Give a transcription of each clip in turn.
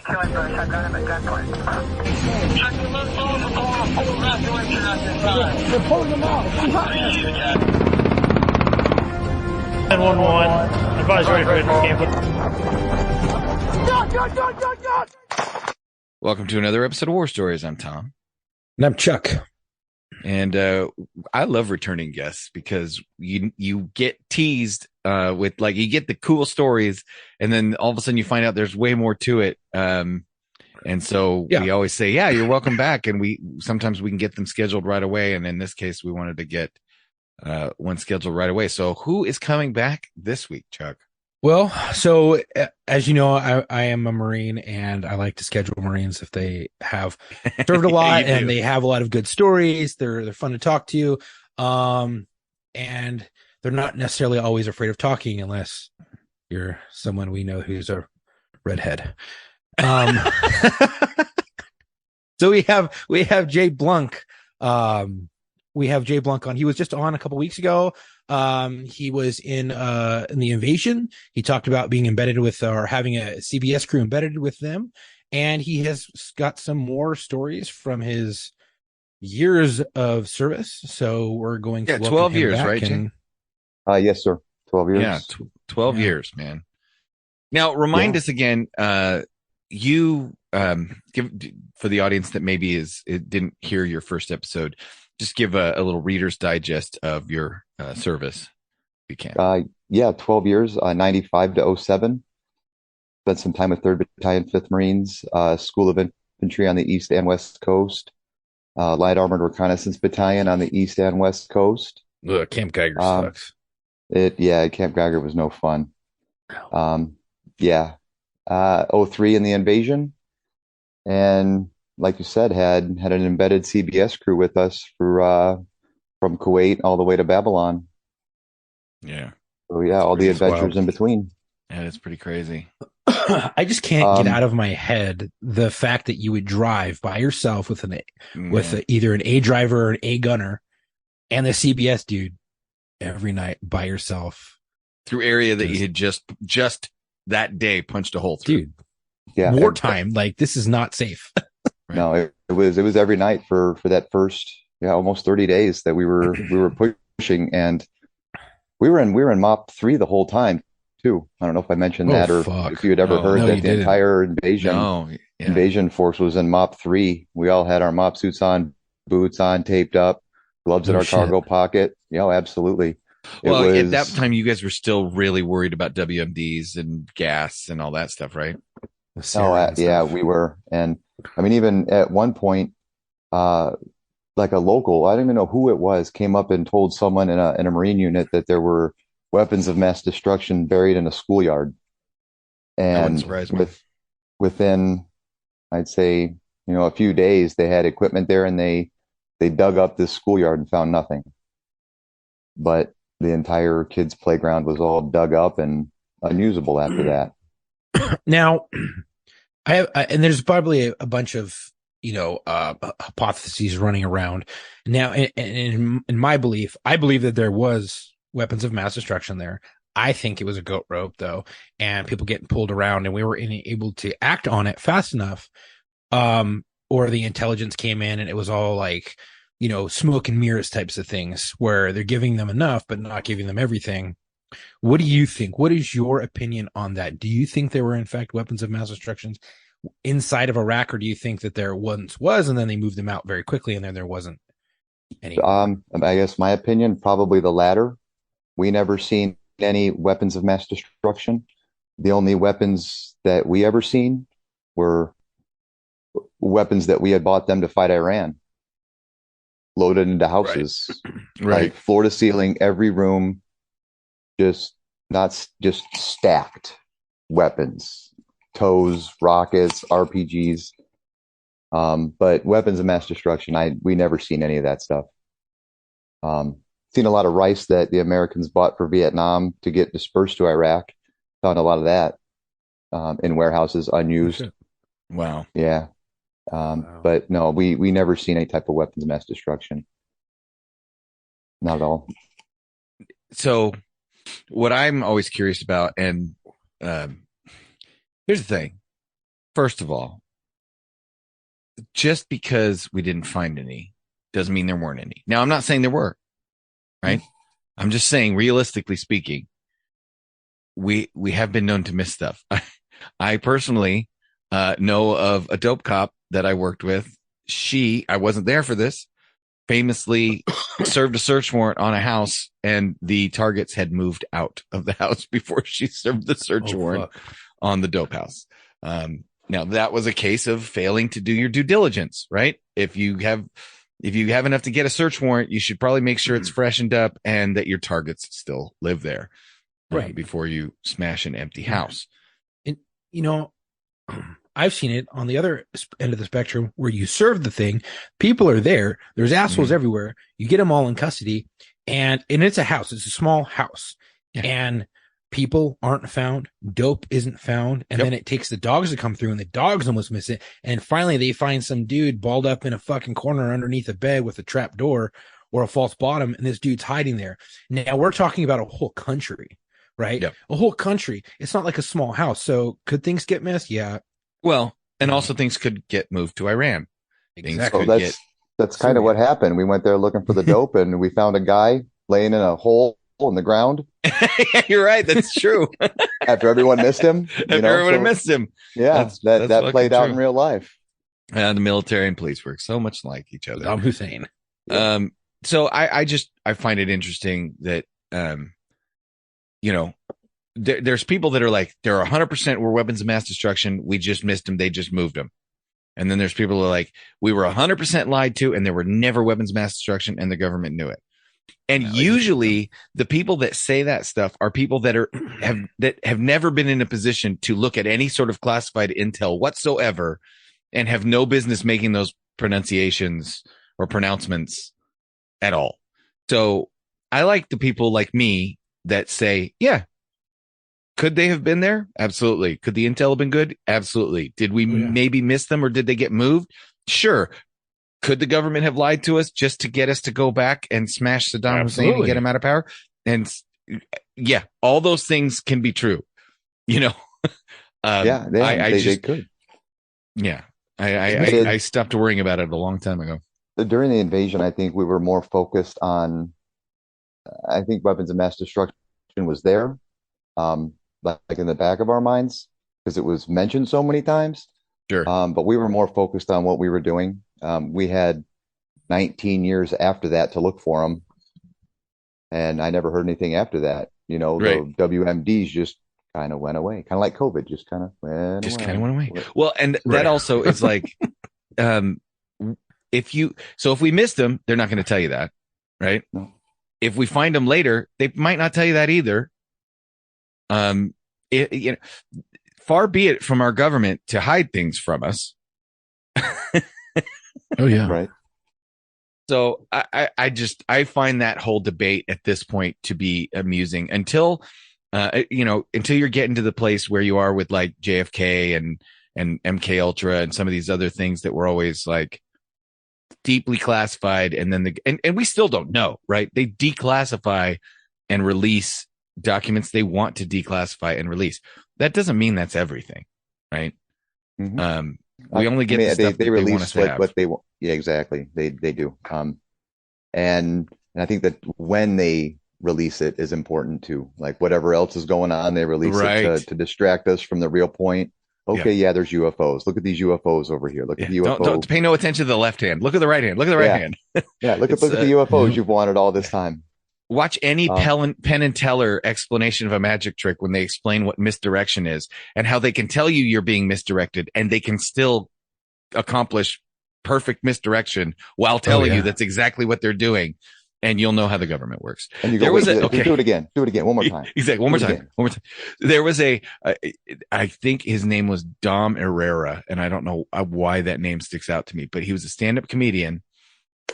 I got him at gunpoint. Check the left over for full evacuation at this time. They're pulling them out. 911. Advise ready for camp. Welcome to another episode of War Stories. I'm Tom. And I'm Chuck. And I love returning guests because you get teased with, like, you get the cool stories, and then all of a sudden you find out there's way more to it. And so we always say, yeah, you're welcome back. And sometimes we can get them scheduled right away. And in this case, we wanted to get one scheduled right away. So who is coming back this week, Chuck? Well, so as you know, I am a Marine, and I like to schedule Marines if they have served a lot and they have a lot of good stories. They're fun to talk to, and they're not necessarily always afraid of talking unless you're someone we know who's a redhead. So we have Jay Blunk. We have Jay Blunk on. He was just on a couple weeks ago. He was in the Invasion. He talked about being embedded with, or having a CBS crew embedded with them. And he has got some more stories from his years of service. So we're going to 12 years, right, Jay? Yes, sir. 12 years. Yeah, 12 years, man. Now, remind us again, you give, for the audience that maybe didn't hear your first episode, just give a little Reader's Digest of your service, if you can. 12 years, 95 to 07. Spent some time with 3rd Battalion, 5th Marines, School of Infantry on the East and West Coast, Light Armored Reconnaissance Battalion on the East and West Coast. Ugh, Camp Geiger sucks. Camp Geiger was no fun. 03 in the Invasion. And like you said, had an embedded CBS crew with us for from Kuwait all the way to Babylon. Yeah. So all the adventures in between. Yeah, it's pretty crazy. I just can't get out of my head the fact that you would drive by yourself with either an A driver or an A gunner and the CBS dude every night by yourself through area that you had just that day punched a hole through. Dude. Yeah. Wartime, like, this is not safe. Right. No, it was every night for that first almost 30 days that we were pushing, and we were in MOP 3 the whole time too. I don't know if I mentioned that, or if you had ever heard that the entire invasion force was in MOP 3. We all had our MOP suits on, boots on, taped up, gloves in our cargo pocket. Absolutely. At that time, you guys were still really worried about WMDs and gas and all that stuff, right? We were. And I mean, even at one point, like a local, I don't even know who it was, came up and told someone in a Marine unit that there were weapons of mass destruction buried in a schoolyard. And within, I'd say, a few days, they had equipment there, and they dug up this schoolyard and found nothing. But the entire kids' playground was all dug up and unusable after that. Now, and there's probably a bunch of hypotheses running around now. In my belief, I believe that there was weapons of mass destruction there. I think it was a goat rope, though, and people getting pulled around, and we were able to act on it fast enough, or the intelligence came in, and it was all like, smoke and mirrors types of things, where they're giving them enough but not giving them everything. What do you think? What is your opinion on that? Do you think there were, in fact, weapons of mass destruction inside of Iraq, or do you think that there once was, and then they moved them out very quickly, and then there wasn't any? I guess my opinion, probably the latter. We never seen any weapons of mass destruction. The only weapons that we ever seen were weapons that we had bought them to fight Iran, loaded into houses, right? Like floor to ceiling, every room, just stacked weapons, TOWs, rockets, RPGs. But weapons of mass destruction, we never seen any of that stuff. Seen a lot of rice that the Americans bought for Vietnam to get dispersed to Iraq. Found a lot of that in warehouses unused. Wow. Yeah. But no, we never seen any type of weapons of mass destruction. Not at all. So what I'm always curious about, and here's the thing. First of all, just because we didn't find any doesn't mean there weren't any. Now, I'm not saying there were, right? I'm just saying, realistically speaking, we have been known to miss stuff. I personally know of a dope cop that I worked with. I wasn't there for this, famously served a search warrant on a house, and the targets had moved out of the house before she served the search warrant on the dope house. Now that was a case of failing to do your due diligence, right? If you have enough to get a search warrant, you should probably make sure it's freshened up and that your targets still live there, right? Before you smash an empty house. And, I've seen it on the other end of the spectrum where you serve the thing. People are there. There's assholes everywhere. You get them all in custody, and it's a house. It's a small house, and people aren't found. Dope isn't found. And then it takes the dogs to come through, and the dogs almost miss it. And finally they find some dude balled up in a fucking corner underneath a bed with a trap door or a false bottom. And this dude's hiding there. Now we're talking about a whole country, right? Yep. A whole country. It's not like a small house. So could things get missed? Yeah. Well, and also things could get moved to Iran. Exactly. So that's kind of what happened. We went there looking for the dope, and we found a guy laying in a hole in the ground. You're right. That's true. After everyone missed him. Everyone missed him. Yeah, that played out in real life. The military and police work so much like each other. I'm Hussein. So I find it interesting that, there's people that are like, they're 100% were weapons of mass destruction. We just missed them. They just moved them. And then there's people who are like, we were 100% lied to, and there were never weapons of mass destruction, and the government knew it. And usually the people that say that stuff are people that have never been in a position to look at any sort of classified intel whatsoever, and have no business making those pronunciations or pronouncements at all. So I like the people like me that say, yeah, could they have been there? Absolutely. Could the intel have been good? Absolutely. Did we maybe miss them, or did they get moved? Sure. Could the government have lied to us just to get us to go back and smash Saddam Hussein and get him out of power? And yeah, all those things can be true. They could. Yeah. I stopped worrying about it a long time ago. During the invasion, I think we were more focused on, I think weapons of mass destruction was there. Like in the back of our minds, because it was mentioned so many times. Sure. But we were more focused on what we were doing. We had 19 years after that to look for them, and I never heard anything after that. The WMDs just kind of went away, kind of like COVID, just kind of went away. Well, and that also is like, if we missed them, they're not going to tell you that, right? No. If we find them later, they might not tell you that either. Far be it from our government to hide things from us. Oh yeah. Right. So I find that whole debate at this point to be amusing until you're getting to the place where you are with like JFK and MK Ultra and some of these other things that were always like deeply classified. And then and we still don't know, right? They declassify and release documents they want to declassify and release. That doesn't mean that's everything, right? Mm-hmm. We only get the stuff they want us to have. What they want. Yeah, exactly. They do. And I think that when they release it is important too. Like whatever else is going on, they release it to distract us from the real point. Okay, there's UFOs. Look at these UFOs over here. Look at the UFOs. Don't pay no attention to the left hand. Look at the right hand. Look at the right hand. Look at the UFOs you've wanted all this time. Watch any Penn and Teller explanation of a magic trick when they explain what misdirection is and how they can tell you you're being misdirected, and they can still accomplish perfect misdirection while telling you that's exactly what they're doing. And you'll know how the government works. And you go, do it again. Do it again. One more time. Exactly. One more time. There was I think his name was Dom Herrera, and I don't know why that name sticks out to me, but he was a stand-up comedian.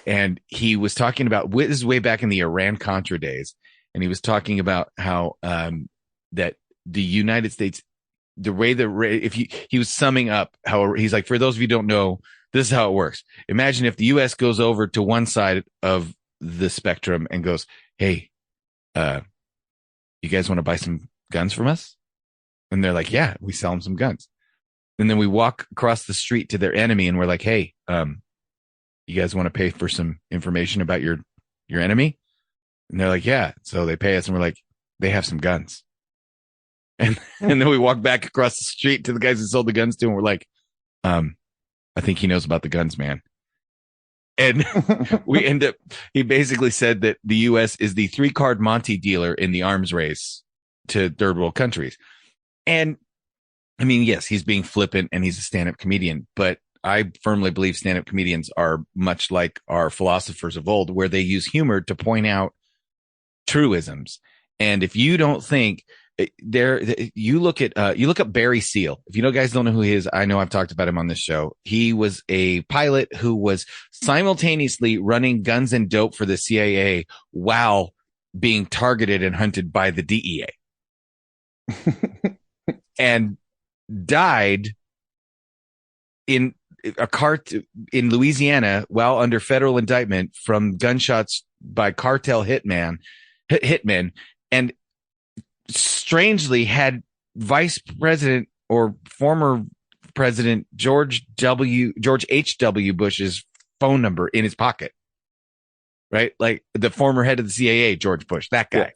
And he was talking about, this is way back in the Iran-Contra days, and he was talking about how that the United States, the way he was summing up how he's like, for those of you who don't know, this is how it works. Imagine if the U.S. goes over to one side of the spectrum and goes, hey, you guys want to buy some guns from us? And they're like, yeah, we sell them some guns. And then we walk across the street to their enemy and we're like, hey, you guys want to pay for some information about your enemy? And they're like, yeah. So they pay us and we're like, they have some guns. And then we walk back across the street to the guys who sold the guns to, and we're like, I think he knows about the guns, man. And we end up, he basically said that the U.S. is the 3-card Monte dealer in the arms race to third world countries. And I mean, yes, he's being flippant and he's a stand-up comedian, but I firmly believe stand-up comedians are much like our philosophers of old, where they use humor to point out truisms. And if you don't think you look up Barry Seal. If you guys don't know who he is, I know I've talked about him on this show. He was a pilot who was simultaneously running guns and dope for the CIA while being targeted and hunted by the DEA. And died in a car in Louisiana while under federal indictment from gunshots by cartel hitmen, and strangely had Vice President or former President George H.W. Bush's phone number in his pocket, right? Like the former head of the CIA, George Bush, that guy,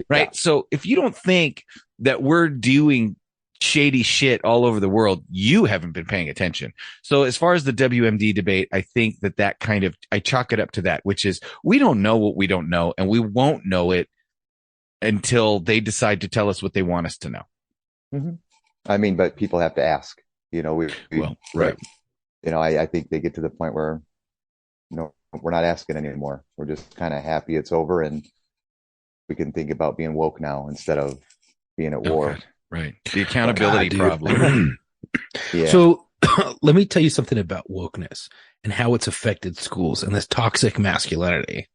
right? Yeah. So if you don't think that we're doing shady shit all over the world, you haven't been paying attention. So as far as the WMD debate, I think that kind of, I chalk it up to that, which is we don't know what we don't know, and we won't know it until they decide to tell us what they want us to know. Mm-hmm. I mean, but people have to ask, right. I think they get to the point where, we're not asking anymore. We're just kind of happy it's over and we can think about being woke now instead of being at war. God. Right. The accountability problem. Yeah. So let me tell you something about wokeness and how it's affected schools and this toxic masculinity.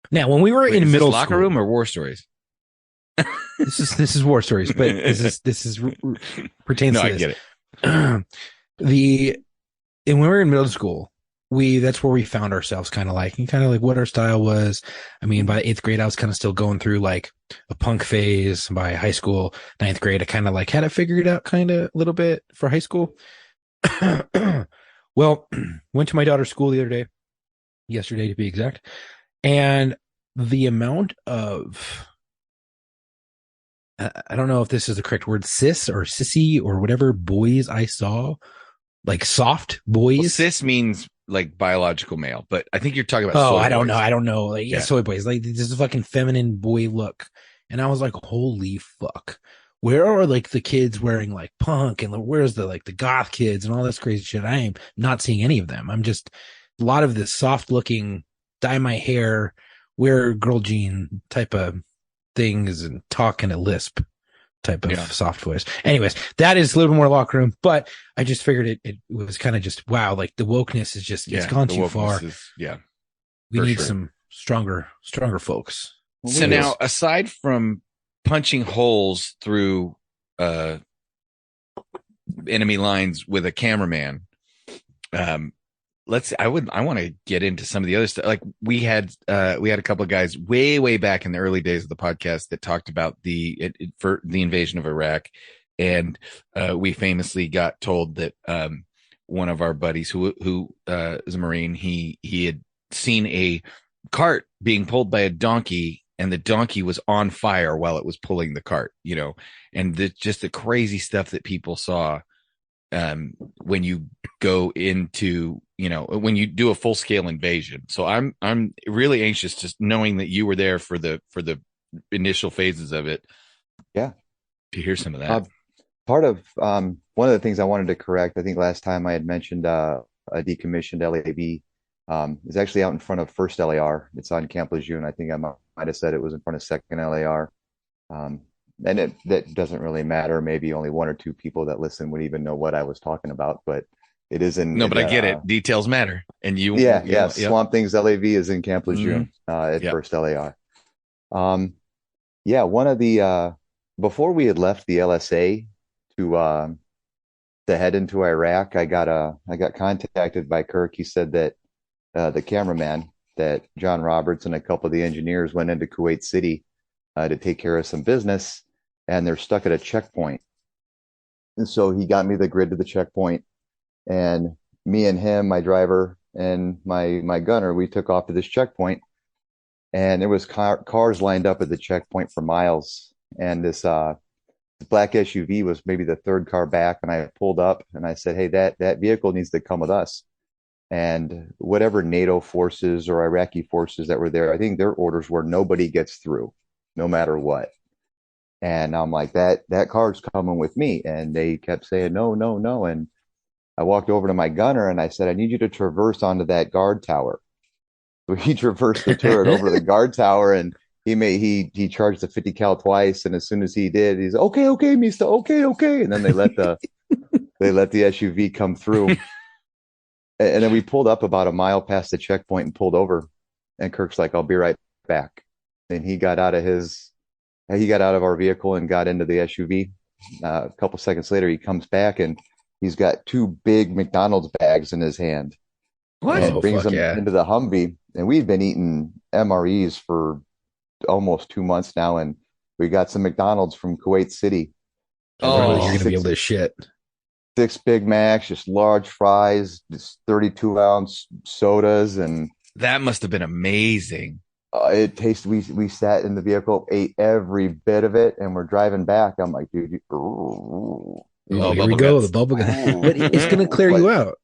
Now, when we were in middle school, locker room or war stories? This is war stories, but this is pertains to this. I get it. And when we were in middle school, that's where we found ourselves kind of like what our style was. I mean, by 8th grade, I was kind of still going through like a punk phase. By high school, 9th grade, I kind of like had it figured out kind of a little bit for high school. Well, went to my daughter's school the other day, yesterday to be exact. And the amount of, I don't know if this is the correct word, cis or sissy or whatever boys I saw, like soft boys. Well, cis means like biological male, but I think you're talking about soy I don't know. Like, yeah, soy boys. Like this is a fucking feminine boy look. And I was like, holy fuck. Where are like the kids wearing like punk and where's the goth kids and all this crazy shit? I am not seeing any of them. I'm just a lot of this soft looking, dye my hair, wear girl jean type of things and talk in a lisp type of soft voice. Anyways, that is a little more locker room, but I just figured it was kind of just, wow, like the wokeness is just, it's gone too far. We need some stronger folks. So now, aside from punching holes through enemy lines with a cameraman, I want to get into some of the other stuff. Like we had a couple of guys way back in the early days of the podcast that talked about for the invasion of Iraq. And we famously got told that one of our buddies who is a Marine, he had seen a cart being pulled by a donkey and the donkey was on fire while it was pulling the cart, and just the crazy stuff that people saw when you go into, when you do a full scale invasion. So I'm really anxious just knowing that you were there for the initial phases of it. Yeah. To hear some of that. Part of one of the things I wanted to correct, I think last time I had mentioned a decommissioned LAV is actually out in front of First LAR. It's on Camp Lejeune. I think I might have said it was in front of Second LAR. And that doesn't really matter. Maybe only one or two people that listen would even know what I was talking about, but it isn't. No, but I get it. Details matter. And Swamp Things LAV is in Camp Lejeune at First LAR. One of the before we had left the LSA to head into Iraq, I got contacted by Kirk. He said that the cameraman, that John Roberts and a couple of the engineers went into Kuwait City to take care of some business, and they're stuck at a checkpoint. And so he got me the grid to the checkpoint, and me and him, my driver and my gunner, we took off to this checkpoint, and there was cars lined up at the checkpoint for miles. And this black SUV was maybe the third car back, and I pulled up and I said, "Hey, that vehicle needs to come with us." And whatever NATO forces or Iraqi forces that were there, I think their orders were nobody gets through, no matter what. And I'm like, that car's coming with me. And they kept saying, no, no, no. And I walked over to my gunner and I said, I need you to traverse onto that guard tower. So he traversed the turret over the guard tower, and he charged the 50 cal twice. And as soon as he did, he's okay, okay, Mista, okay, okay. And then they let the SUV come through. And then we pulled up about a mile past the checkpoint and pulled over. And Kirk's like, I'll be right back. And he got out of our vehicle and got into the SUV. A couple seconds later, he comes back and he's got two big McDonald's bags in his hand. What? And brings them yeah. into the Humvee. And we've been eating MREs for almost 2 months now. And we got some McDonald's from Kuwait City. Oh, Oh, you're gonna be able to shit. 6 Big Macs, just large fries, just 32-ounce sodas, and that must have been amazing. it tasted. We sat in the vehicle, ate every bit of it, and we're driving back. I'm like, dude, Here we go, the bubble gum. But it's gonna clear you out.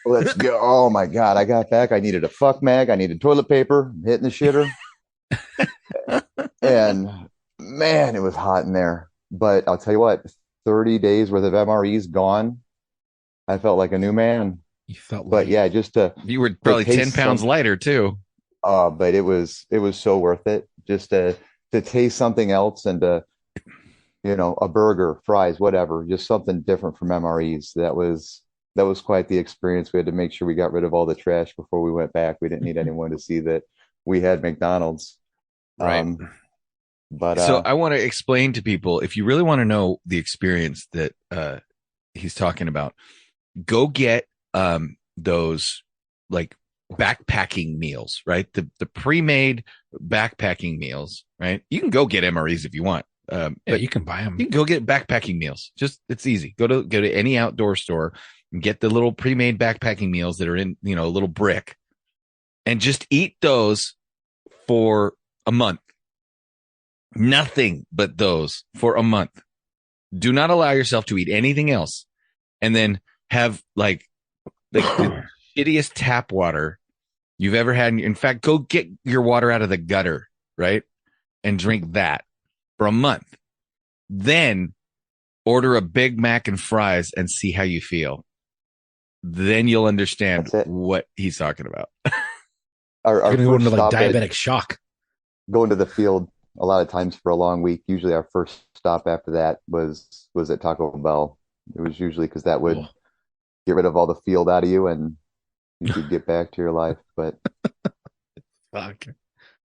let's go. Oh my God, I got back. I needed a fuck mag. I needed toilet paper. I'm hitting the shitter, and man, it was hot in there. But I'll tell you what, 30 days worth of MREs gone. I felt like a new man. You felt But like yeah, just to You were probably 10 pounds lighter too. but it was so worth it just to taste something else, and to, a burger, fries, whatever, just something different from MREs. That was quite the experience. We had to make sure we got rid of all the trash before we went back. We didn't need anyone to see that we had McDonald's. Right. But So I want to explain to people, if you really want to know the experience that he's talking about, go get those like backpacking meals, right? The pre-made backpacking meals, right? You can go get MREs if you want. but you can buy them. You can go get backpacking meals. It's easy. Go to any outdoor store and get the little pre-made backpacking meals that are in, a little brick, and just eat those for a month. Nothing but those for a month. Do not allow yourself to eat anything else. And then have like the shittiest tap water you've ever had. In fact, go get your water out of the gutter, right? And drink that for a month. Then order a Big Mac and fries and see how you feel. Then you'll understand what he's talking about. our You're gonna go first into like stop diabetic shock. going to the field a lot of times for a long week. Usually our first stop after that was at Taco Bell. It was usually because that would get rid of all the field out of you and you could get back to your life. But Fuck.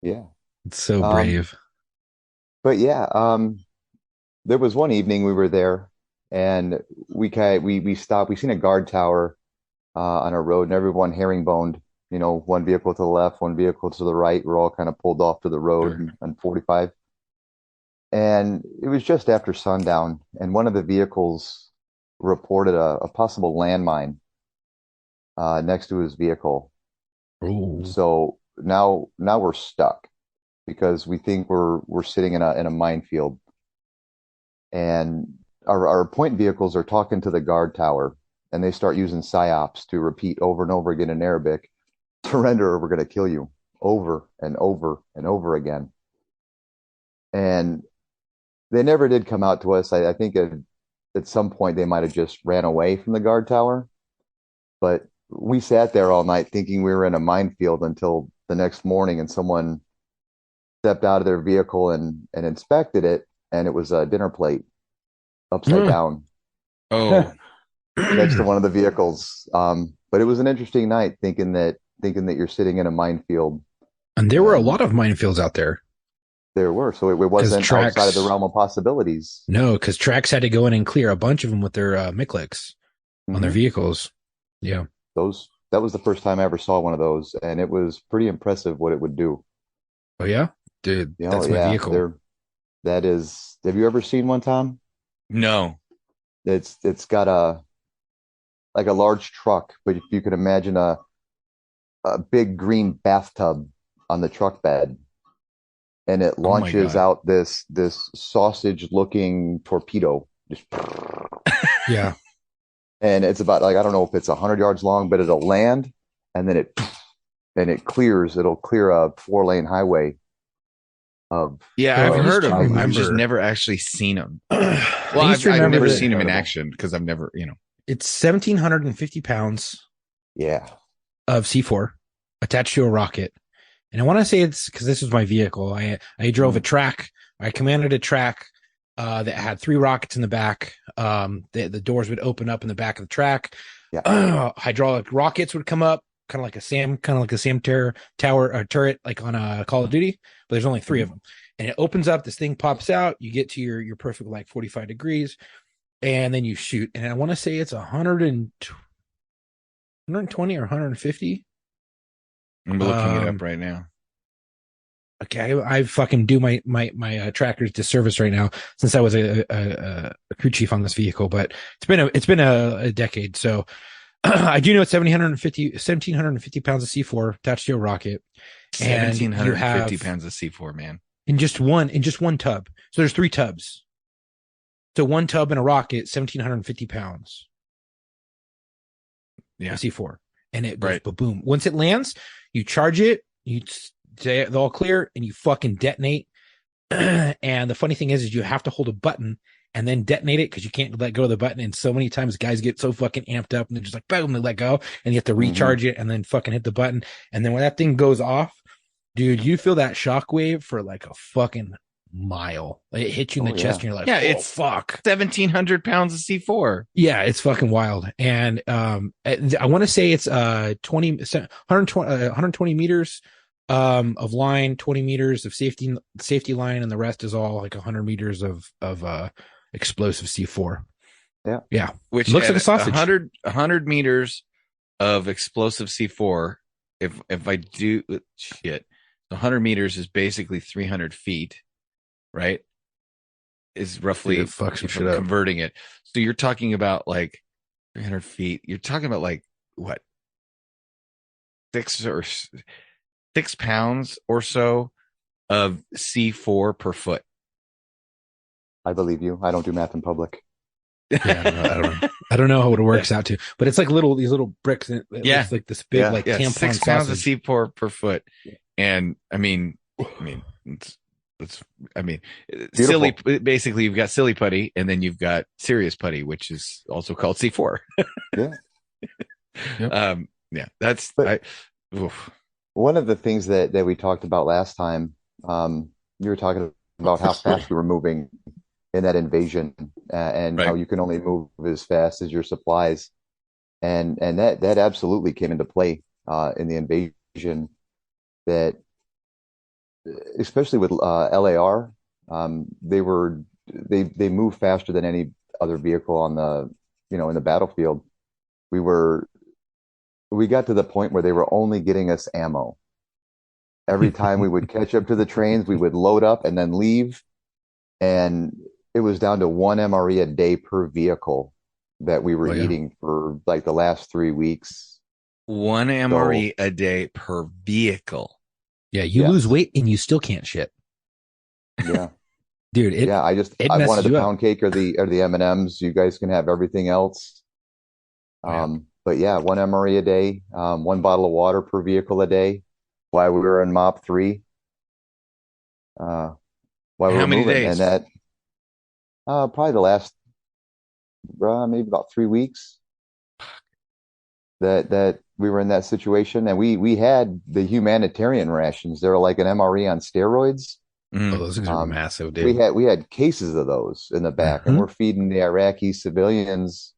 yeah, It's so brave. but yeah, there was one evening we were there, and we stopped. We seen a guard tower on a road, and everyone herringboned. One vehicle to the left, one vehicle to the right. We're all kind of pulled off to the road on 45. And it was just after sundown, and one of the vehicles reported a possible landmine next to his vehicle. Ooh. So now we're stuck because we think we're sitting in a minefield, and our point vehicles are talking to the guard tower, and they start using psyops to repeat over and over again in Arabic, "Surrender or we're going to kill you," over and over and over again. And they never did come out to us. I think at some point they might have just ran away from the guard tower. But we sat there all night thinking we were in a minefield until the next morning, and someone stepped out of their vehicle and inspected it, and it was a dinner plate upside down Oh, next to one of the vehicles. But it was an interesting night thinking that you're sitting in a minefield. And there were a lot of minefields out there. There were. So it wasn't Trax, outside of the realm of possibilities. No, because Trax had to go in and clear a bunch of them with their Miclics on their vehicles. Yeah. That was the first time I ever saw one of those, and it was pretty impressive what it would do. Oh, yeah? Dude, that's my vehicle. That is, have you ever seen one, Tom? no. It's got a like a large truck, but if you could imagine a big green bathtub on the truck bed, and it Oh my launches God. out this sausage looking torpedo. Just, Yeah. and it's about like I don't know if it's 100 yards long, but it'll land and then it clears. It'll clear a 4-lane highway of Yeah, So I've I heard used of to them. I've just remember. never actually seen them. Well, I used to I've remember never pretty that seen them in incredible. action because I've never, it's 1,750 pounds Yeah. of C4 attached to a rocket. And I want to say it's because this was my vehicle. I drove a track. I commanded a track that had 3 rockets in the back. The doors would open up in the back of the track. Yeah. Hydraulic rockets would come up, kind of like a Sam tower turret, like on a Call of Duty. But there's only 3 of them, and it opens up. This thing pops out. You get to your perfect like 45 degrees, and then you shoot. And I want to say it's 120 or 150. I'm looking it up right now. Okay, I fucking do my trackers disservice right now since I was a crew chief on this vehicle, but it's been a decade. So I do know it's 1,750 pounds of C4 attached to a rocket, and you 1,750 have pounds of C4, man. in just one tub. So there's 3 tubs. So one tub in a rocket, 1,750 pounds. Yeah. Of C4, and it goes Right. boom. Once it lands, you charge it. You say it's all clear, and you fucking detonate. And the funny thing is you have to hold a button and then detonate it because you can't let go of the button. And so many times guys get so fucking amped up and they're just like, boom, they let go, and you have to recharge it and then fucking hit the button. And then when that thing goes off, dude, you feel that shockwave for like a fucking mile. It hits you in the chest, and you're like, Yeah, oh, it's fuck. 1,700 pounds of C4. Yeah, it's fucking wild. And I want to say it's 120 meters of line, 20 meters of safety line, and the rest is all like 100 meters of explosive C4. Yeah. Yeah. Which Looks like a sausage. 100 meters of explosive C4. If I do shit, 100 meters is basically 300 feet, right? Is roughly Dude, fuck some if shit I'm up. converting it. So you're talking about like 300 feet. You're talking about like what? 6 pounds or so of C4 per foot. I believe you. I don't do math in public. Yeah, I don't know how it works out to, but it's like these little bricks. And it Yeah. looks like this big like tampon 6 pounds of sausage. C4 per foot. And I mean, it's silly. Basically, you've got silly putty, and then you've got serious putty, which is also called C4. Yeah. Yep. Yeah, that's one of the things that we talked about last time. You were talking about how fast we were moving in that invasion, and how Right. you can only move as fast as your supplies, and that absolutely came into play in the invasion. That especially with LAR, they move faster than any other vehicle on the in the battlefield. We got to the point where they were only getting us ammo. Every time we would catch up to the trains, we would load up and then leave, and it was down to 1 MRE a day per vehicle that we were eating for like the last 3 weeks. 1 MRE a day per vehicle. Yeah, you lose weight and you still can't shit. Yeah. Dude, I wanted the pound cake or the M&Ms. You guys can have everything else. But yeah, 1 MRE a day, 1 bottle of water per vehicle a day while we were in MOP 3. While we were many moving. days? And that probably the last maybe about 3 weeks that we were in that situation. And we had the humanitarian rations. They were like an MRE on steroids. Oh, those things are massive, dude. We had cases of those in the back, and we're feeding the Iraqi civilians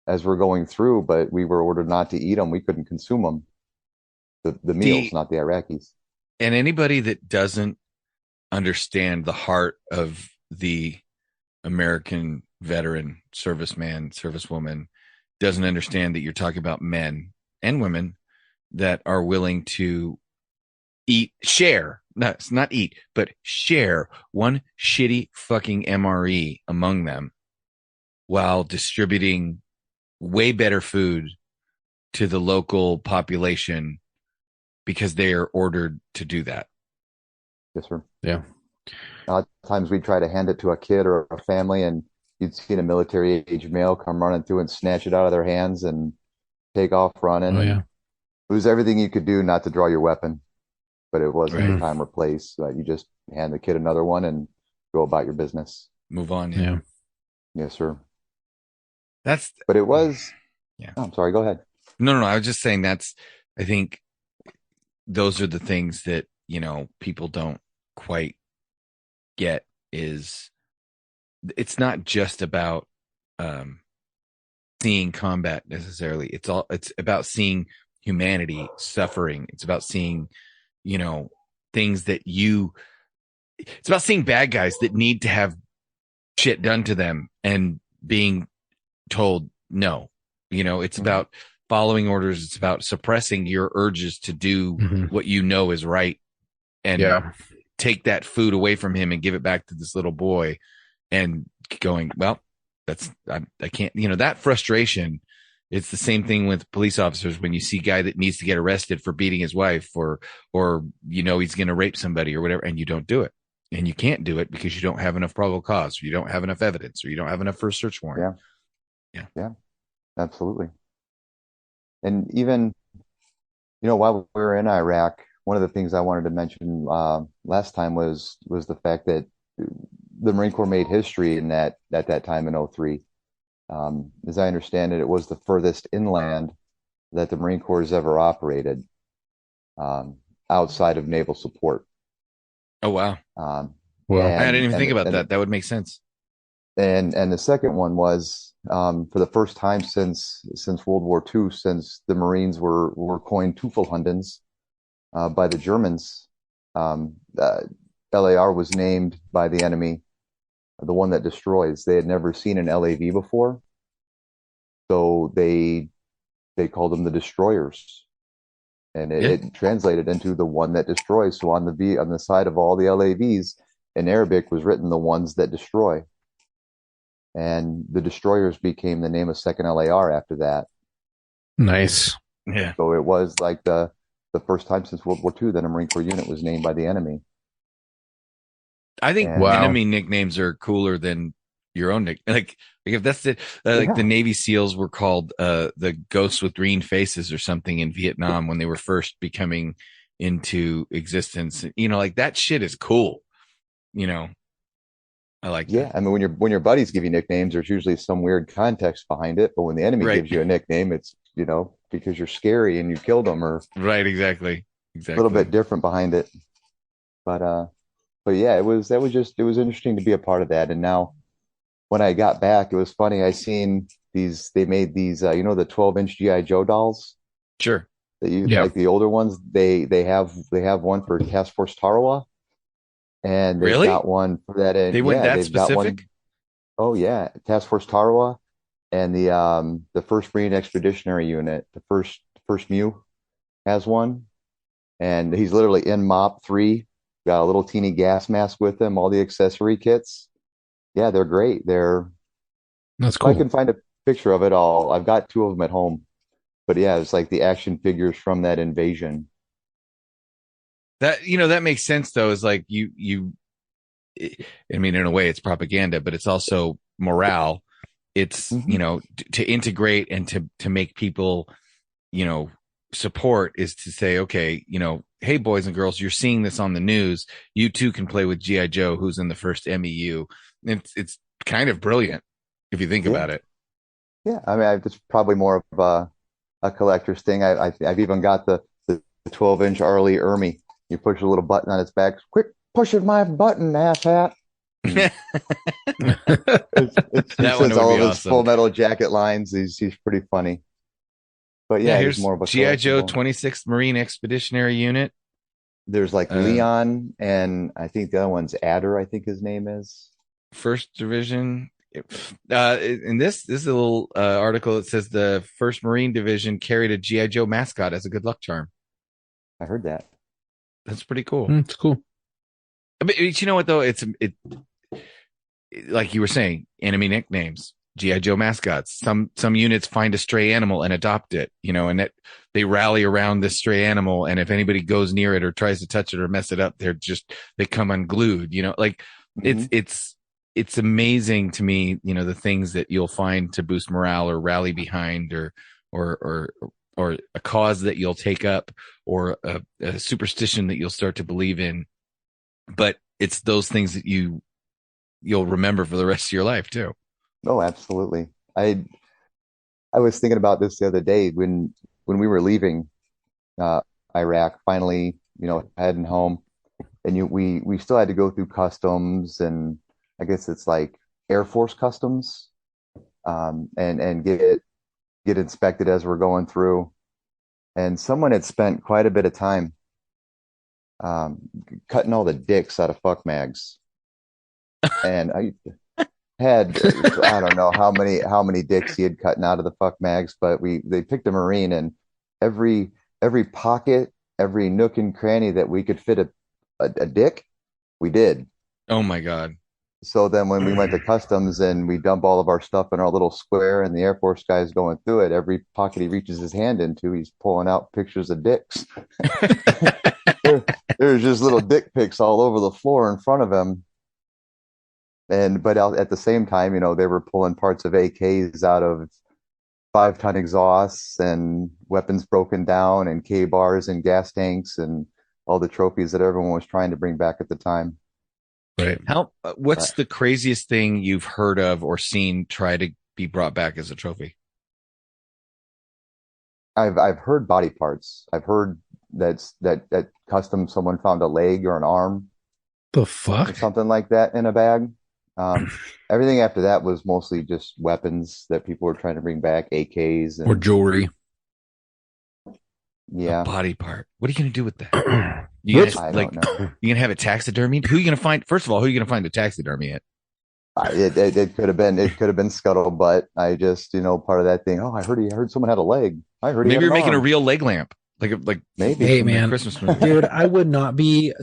as we're going through, but we were ordered not to eat them. We couldn't consume them. The meals, not the Iraqis. And anybody that doesn't understand the heart of the American veteran, serviceman, servicewoman, doesn't understand that you're talking about men and women that are willing to share, not eat, but share one shitty fucking MRE among them. while distributing way better food to the local population because they are ordered to do that. Yes, sir. Yeah. A lot of times we'd try to hand it to a kid or a family, and you'd see a military age male come running through and snatch it out of their hands and take off running. Oh And yeah. it was everything you could do not to draw your weapon, but it wasn't Right. a time or place. You just hand the kid another one and go about your business. Move on. Yeah. Yeah. Yes, sir. That's, But it was, yeah. oh, I'm sorry, go ahead. No, I was just saying I think those are the things that, people don't quite get is it's not just about, seeing combat necessarily. It's about seeing humanity suffering. It's about seeing, things it's about seeing bad guys that need to have shit done to them and being told no. It's about following orders. It's about suppressing your urges to do what is right and take that food away from him and give it back to this little boy and going, well, I can't, that frustration. It's the same thing with police officers when you see a guy that needs to get arrested for beating his wife or he's going to rape somebody or whatever, and you don't do it. And you can't do it because you don't have enough probable cause, or you don't have enough evidence, or you don't have enough for a search warrant. Yeah, absolutely. And even, while we were in Iraq, one of the things I wanted to mention last time was the fact that the Marine Corps made history in that at that time in '03. As I understand it, it was the furthest inland that the Marine Corps has ever operated outside of naval support. Oh, wow. Well, I didn't even think about that. That would make sense. And the second one was for the first time since World War II, since the Marines were coined Teufelhundens by the Germans, LAR was named by the enemy the one that destroys. They had never seen an LAV before, so they called them the destroyers, and it translated into the one that destroys. So on the side of all the LAVs in Arabic was written the ones that destroy. And the destroyers became the name of second LAR after that. Nice. Yeah. So it was like the first time since World War II that a Marine Corps unit was named by the enemy. I think enemy nicknames are cooler than your own nick. Like if that's it, the Navy SEALs were called the ghosts with green faces or something in Vietnam when they were first becoming into existence. Like that shit is cool. I like that. I mean, when your buddies give you nicknames, there's usually some weird context behind it. But when the enemy gives you a nickname, it's because you're scary and you killed them, or exactly. A little bit different behind it. But yeah, it was interesting to be a part of that. And now, when I got back, it was funny. I seen they made these the 12-inch GI Joe dolls. Sure. That like the older ones. They have one for Task Force Tarawa. And they've got one for that. They went that specific? Oh yeah, Task Force Tarawa, and the First Marine Expeditionary Unit, the first MEU, has one, and he's literally in MOP 3. Got a little teeny gas mask with him, all the accessory kits. Yeah, they're great. That's cool. If I can find a picture of it all. I've got 2 of them at home, but yeah, it's like the action figures from that invasion. That that makes sense though. Is like I mean, in a way, it's propaganda, but it's also morale. It's to integrate and to make people support is to say, okay, hey boys and girls, you're seeing this on the news. You too can play with GI Joe, who's in the first MEU. It's kind of brilliant if you think about it. Yeah, I mean, it's probably more of a collector's thing. I've even got the 12-inch Arlie Ermy. You push a little button on its back. Quick, pushing my button, asshat. That one would all be his Full Metal Jacket lines. He's pretty funny. But yeah, here's more of a GI Joe 26th Marine Expeditionary Unit. There's like Leon, and I think the other one's Adder. I think his name is First Division. In this is a little article that says the First Marine Division carried a GI Joe mascot as a good luck charm. I heard that. That's pretty cool. It's cool. But you know what though? It like you were saying, enemy nicknames. GI Joe mascots. Some units find a stray animal and adopt it, and that they rally around this stray animal. And if anybody goes near it or tries to touch it or mess it up, they come unglued. Like Mhm. it's amazing to me, the things that you'll find to boost morale or rally behind or a cause that you'll take up or a superstition that you'll start to believe in. But it's those things that you'll remember for the rest of your life too. Oh, absolutely. I was thinking about this the other day when we were leaving uh, Iraq, finally, heading home, and we still had to go through customs, and I guess it's like Air Force customs, and get inspected as we're going through. And someone had spent quite a bit of time um, cutting all the dicks out of fuck mags, and I had I don't know how many dicks he had cutting out of the fuck mags, but they picked a Marine, and every pocket, every nook and cranny that we could fit a dick, we did. Oh my God. So then when we went to customs and we dump all of our stuff in our little square and the Air Force guy's going through it, every pocket he reaches his hand into, he's pulling out pictures of dicks. There's just little dick pics all over the floor in front of him. But at the same time, they were pulling parts of AKs out of 5-ton exhausts and weapons broken down and K bars and gas tanks and all the trophies that everyone was trying to bring back at the time. Right. What's the craziest thing you've heard of or seen try to be brought back as a trophy? I've heard body parts. I've heard that custom someone found a leg or an arm The fuck? or something like that in a bag. Everything after that was mostly just weapons that people were trying to bring back, AKs Or jewelry. Yeah. A body part. What are you going to do with that? I don't know. You going to have it taxidermied? Who are you going to find? First of all, who are you going to find to taxidermy it? It could have been scuttlebutt. I just part of that thing. Oh, I heard someone had a leg. I heard Maybe you're making arm. a real leg lamp, like Maybe. Hey man, Christmas movie. dude, I would not be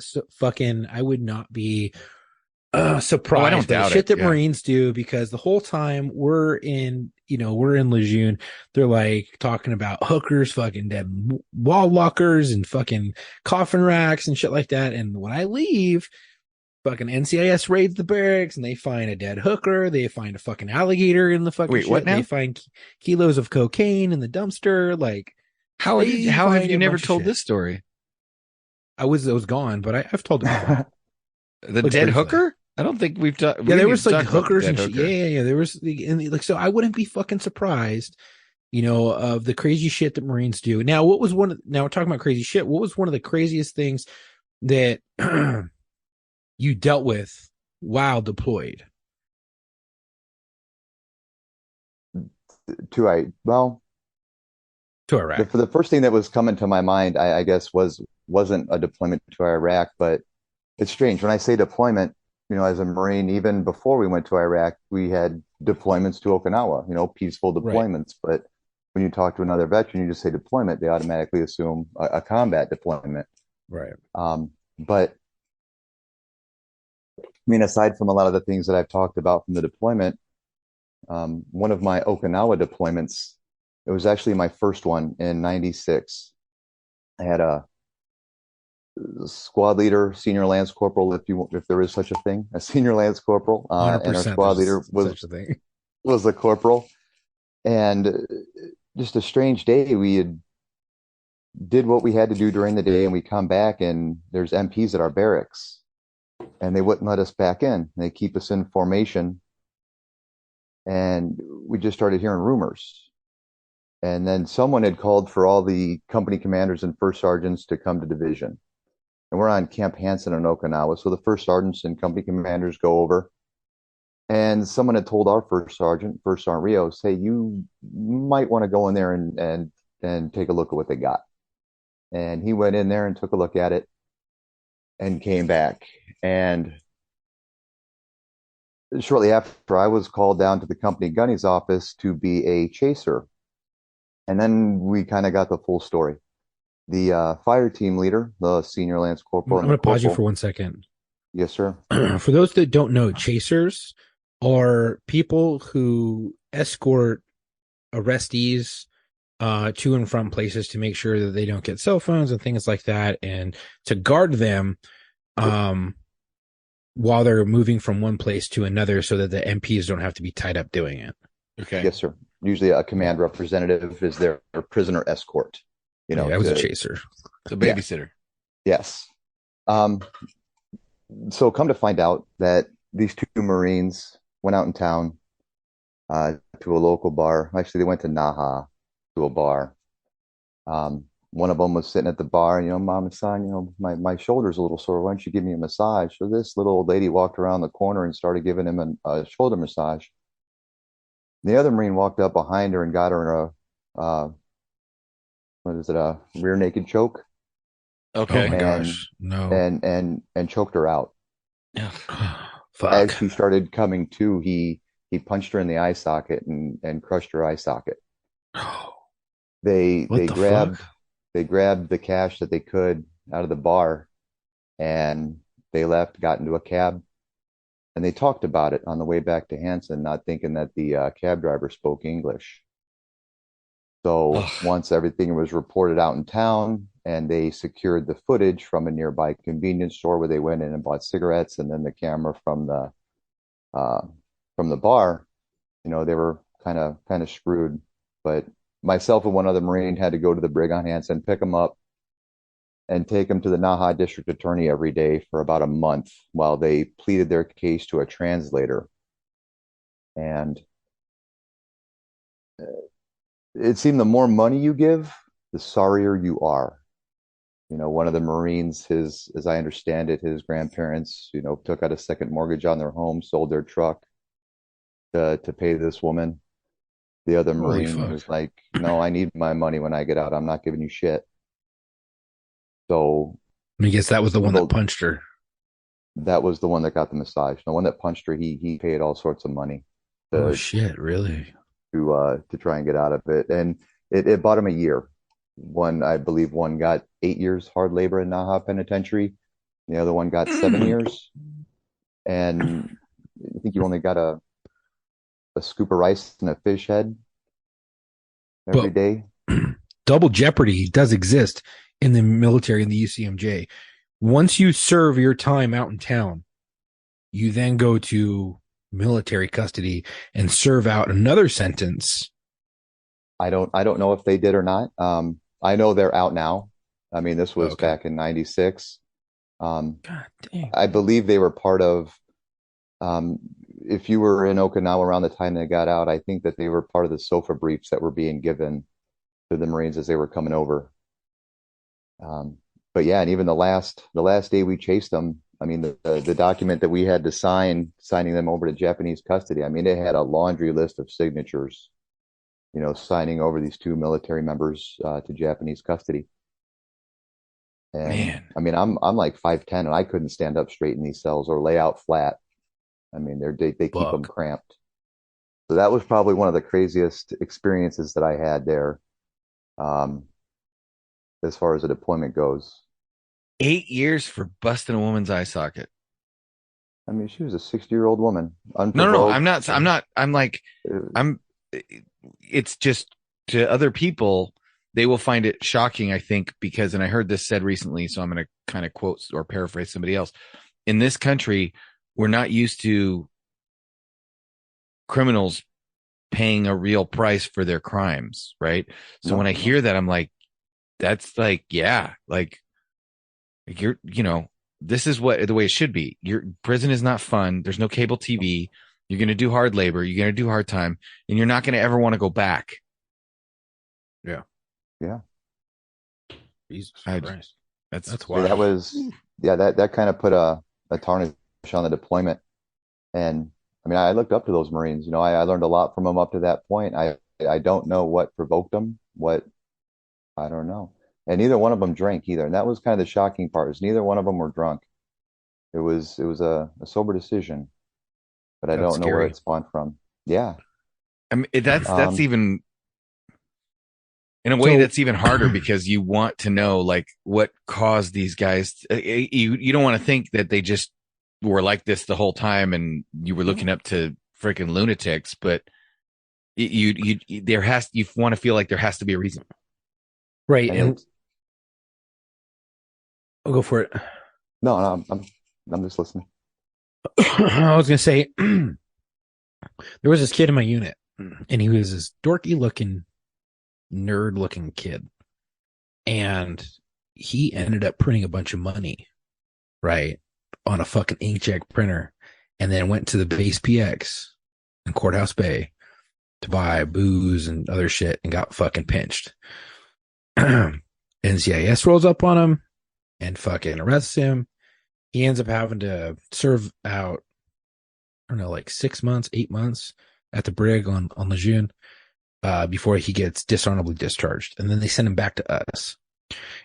surprised I don't by the doubt shit it, that yeah. Marines do, because the whole time we're in Lejeune, they're like talking about hookers, fucking dead wall lockers and fucking coffin racks and shit like that. And when I leave, fucking NCIS raids the barracks and they find a dead hooker. They find a fucking alligator in the fucking Wait, shit. what now? They find kilos of cocaine in the dumpster. Like, How they have find you a never bunch of told shit. this story? I was gone, but I've told it before. The Like, dead briefly. hooker? I don't think we've talked. Yeah, there was like hookers and shit. Yeah. There was like, so I wouldn't be fucking surprised, of the crazy shit that Marines do. Now, now we're talking about crazy shit. What was one of the craziest things that you dealt with while deployed? Well, To Iraq. the first thing that was coming to my mind, I guess, wasn't a deployment to Iraq, but it's strange when I say deployment. As a Marine, even before we went to Iraq, we had deployments to Okinawa. Peaceful Right. deployments. But when you talk to another veteran, you just say deployment, they automatically assume a combat deployment. Right. But I mean, aside from a lot of the things that I've talked about from the deployment, one of my Okinawa deployments, it was actually my first one in '96. I had a squad leader, senior lance corporal, if there is such a thing, a senior lance corporal, and our squad leader such a thing. was the corporal. And just a strange day. We had did what we had to do during the day, and we come back, and there's MPs at our barracks, and they wouldn't let us back in. They keep us in formation, and we just started hearing rumors. And then someone had called for all the company commanders and first sergeants to come to division. And we're on Camp Hansen in Okinawa. So the first sergeants and company commanders go over. And someone had told our first sergeant, First Sergeant Rios, hey, you might want to go in there and take a look at what they got. And he went in there and took a look at it and came back. And shortly after, I was called down to the company gunny's office to be a chaser. And then we kind of got the full story. The fire team leader, the senior lance corporal. I'm going to pause you for 1 second. Yes, sir. For those that don't know, chasers are people who escort arrestees to and from places to make sure that they don't get cell phones and things like that, and to guard them while they're moving from one place to another so that the MPs don't have to be tied up doing it. Okay. Yes, sir. Usually a command representative is their prisoner escort. You know, I was a chaser. The babysitter. Yes. So come to find out that these two Marines went out in town to a local bar. Actually, they went to Naha to a bar. One of them was sitting at the bar, and, Mom and son, my shoulder's a little sore. Why don't you give me a massage? So this little old lady walked around the corner and started giving him a shoulder massage. The other Marine walked up behind her and got her in a rear naked choke. Okay. Oh my gosh. No. And choked her out. Fuck. As she started coming to, he punched her in the eye socket and crushed her eye socket. They grabbed the cash that they could out of the bar, and they left, got into a cab, and they talked about it on the way back to Hanson, not thinking that the cab driver spoke English. So once everything was reported out in town, and they secured the footage from a nearby convenience store where they went in and bought cigarettes, and then the camera from the bar, they were kind of screwed. But myself and one other Marine had to go to the brig on Hanson, pick them up, and take them to the Naha district attorney every day for about a month while they pleaded their case to a translator. And it seemed the more money you give, the sorrier you are. One of the Marines, as I understand it, his grandparents, took out a second mortgage on their home, sold their truck to pay this woman. The other Marine was like, no, I need my money when I get out. I'm not giving you shit. So I guess that was the one that punched her. That was the one that got the massage. The one that punched her, he paid all sorts of money. Oh shit, really? To try and get out of it. And it bought him a year. I believe one got 8 years hard labor in Naha Penitentiary. The other one got 7 years. And I think you only got a scoop of rice and a fish head every day. Double jeopardy does exist in the military, in the UCMJ. Once you serve your time out in town, you then go to military custody and serve out another sentence. I don't know if they did or not. I know they're out now. I mean, this was back in '96. God dang. I believe they were part of, if you were in Okinawa around the time they got out, I think that they were part of the SOFA briefs that were being given to the Marines as they were coming over. But yeah, and even the last day we chased them, I mean, the document that we had to signing them over to Japanese custody, I mean, it had a laundry list of signatures, signing over these two military members to Japanese custody. And Man. I mean, I'm like 5'10", and I couldn't stand up straight in these cells or lay out flat. I mean, they keep them cramped. So that was probably one of the craziest experiences that I had there, as far as a deployment goes. 8 years for busting a woman's eye socket. I mean, she was a 60-year-old woman. No, I'm not. It's just, to other people, they will find it shocking, I think, because, and I heard this said recently, so I'm going to kind of quote or paraphrase somebody else. In this country, we're not used to criminals paying a real price for their crimes, right? So when I hear that, I'm like, that's like, yeah, like you're, this is the way it should be. Your prison is not fun. There's no cable TV. You're going to do hard labor. You're going to do hard time, and you're not going to ever want to go back. Yeah. Yeah. Jesus Christ. That's wild. That was, that kind of put a tarnish on the deployment. And I mean, I looked up to those Marines. I learned a lot from them up to that point. I don't know what provoked them. I don't know. And neither one of them drank either. And that was kind of the shocking part, is neither one of them were drunk. It was a sober decision, but I don't know where it spawned from. Yeah. I mean, that's even, in a way, that's even harder, because you want to know, like, what caused these guys. You don't want to think that they just were like this the whole time and you were looking up to freaking lunatics, but you want to feel like there has to be a reason. Right. And I'll go for it. No, I'm just listening. I was going to say, there was this kid in my unit, and he was this dorky looking, nerd looking kid. And he ended up printing a bunch of money, right, on a fucking inkjet printer, and then went to the base PX in Courthouse Bay to buy booze and other shit and got fucking pinched. NCIS rolls up on him and fucking arrests him. He ends up having to serve out, I don't know, like 6 months, 8 months at the brig on Lejeune before he gets dishonorably discharged. And then they send him back to us.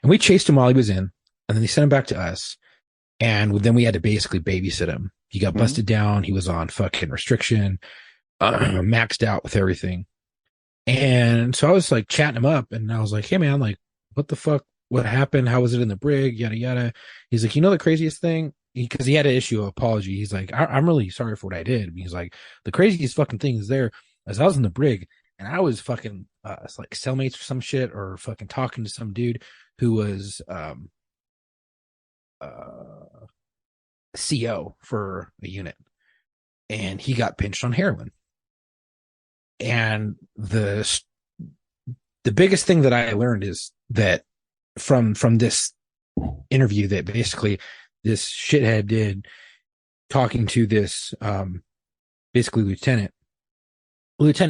And we chased him while he was in, and then they sent him back to us. And then we had to basically babysit him. He got busted down. He was on fucking restriction, maxed out with everything. And so I was like chatting him up, and I was like, hey man, like, what the fuck? What happened? How was it in the brig? Yada, yada. He's like, you know, the craziest thing, because he had to issue an apology. He's like, I'm really sorry for what I did. He's like, the craziest fucking thing is there, as I was in the brig and I was fucking, like cellmates or some shit, or fucking talking to some dude who was, CO for a unit, and he got pinched on heroin. And the biggest thing that I learned is that from this interview that basically this shithead did, talking to this basically lieutenant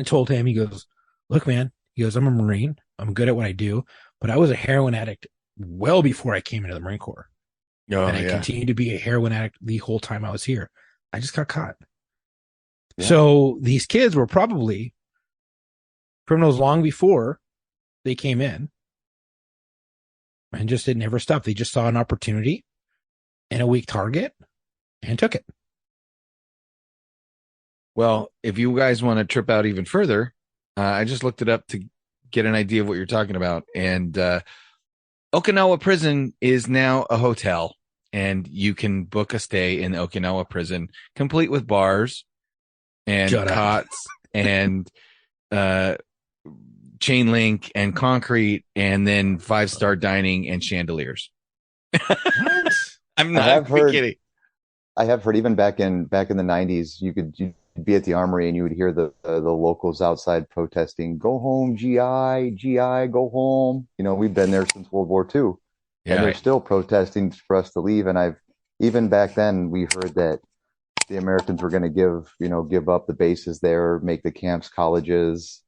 told him, he goes, look man, he goes, I'm a Marine, I'm good at what I do, but I was a heroin addict well before I came into the Marine Corps. And I continued to be a heroin addict the whole time I was here. I just got caught. Yeah. So these kids were probably criminals long before they came in, and just it never stopped. They just saw an opportunity and a weak target and took it. Well, if you guys want to trip out even further, I just looked it up to get an idea of what you're talking about. And Okinawa prison is now a hotel, and you can book a stay in Okinawa prison, complete with bars and cots and chain link and concrete, and then 5-star dining and chandeliers. What? I'm not kidding. I have heard even back in the 90s, you'd be at the armory and you would hear the locals outside protesting, "Go home, GI, go home." You know, we've been there since World War II, and they're still protesting for us to leave. And even back then we heard that the Americans were going to give up the bases there, make the camps colleges,